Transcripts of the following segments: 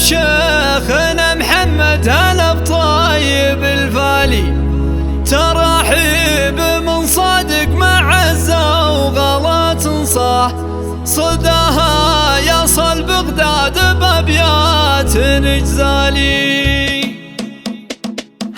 بشيخنا محمد هلا بطيب الفالي، ترحيب من صادق مع عزة وغلا تنصح صداها يصل بغداد بابيات نجزالي.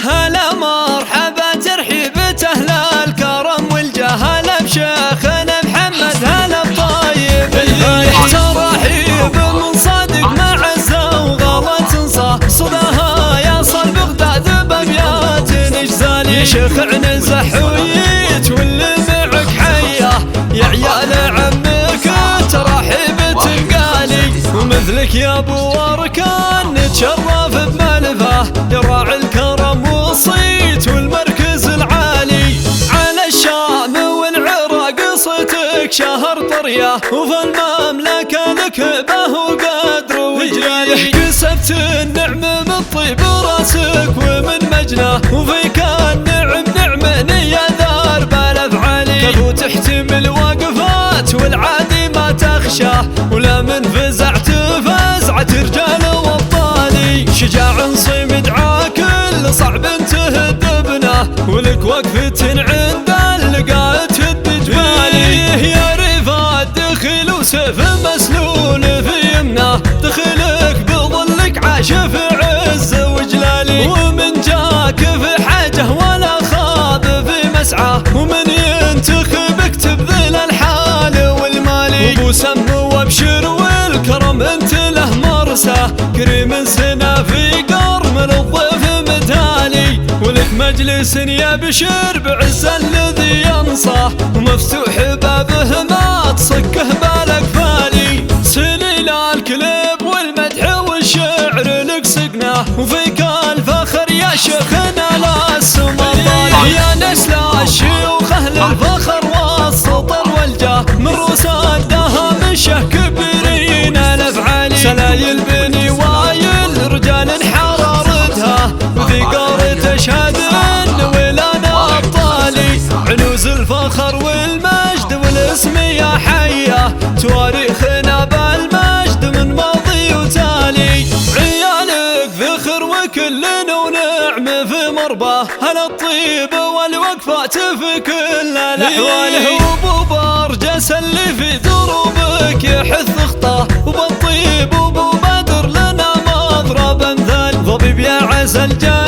هلا مرحبا ترحيبة أهل الكرم والجهالة بشيخنا محمد هلا بطيب الفالي، ترحيب من صادق مع عزة وغلا تنصح صداها يصل بغداد بابيات نجزالي. شيخ عنز حويت واللي معك حيه يا عيال عمك ترحيب تنقالي، ومثلك يا ابو وركان نتشرف بملفه يراعي الكرم والصيت والمركز العالي. على الشام والعراق صيتك شهر طريه، وفي المملكه لك به وقدر وجلالي. كسبت النعم من طيب راسك ومن مجنه، وفيك النعم نعم يا ذار بالافعالي. كفو تحتمل وقفات والعادي ما تخشاه، ولا من فزعت فزعة رجال وابطالي. شجاع صمد عاكل صعب تهد ابنه، ولك وقفة عند اللقاء تهد جبالي. يا رفاد دخل وسيف مسلول في يمنه، دخلك بظلك عاش في عز وجلالي. ومن جاك في حاجه ولا خاض في مسعى، ومن ينتخبك تبذل الحال والمالي. وابو سم وابشر والكرم انت له مرسى، كريم سنا في قرم الضيف متالي. ولك مجلس يا بشر بعز الذي ينصح، ومفتوح بابه ما تصكه بالك فالي. سليل الكلب والمدح والشعر لك سقناه، وفيك الفخر يا شيخنا لا السما طالع. يا نسل الشيوخ اهل الفخر والسطر والجاه، من رسادها مشه كبيرين الافعالي. سلايل بني وايل رجال حرارتها، وفي قار تشهد ان ولانا ابطالي. عنوز الفخر والمجد والاسم يا حيه، تواريخنا بالمجد من ماضي وتالي. عيالك ذخر وكل ونعم في مرباه، هلا الطيب والوقفات في كل الاحوال. وابو برجس اللي في دروبك يحث خطاه، وبالطيب وابو بدر لنا مضرب امثال. ضبيب يا عز الجاه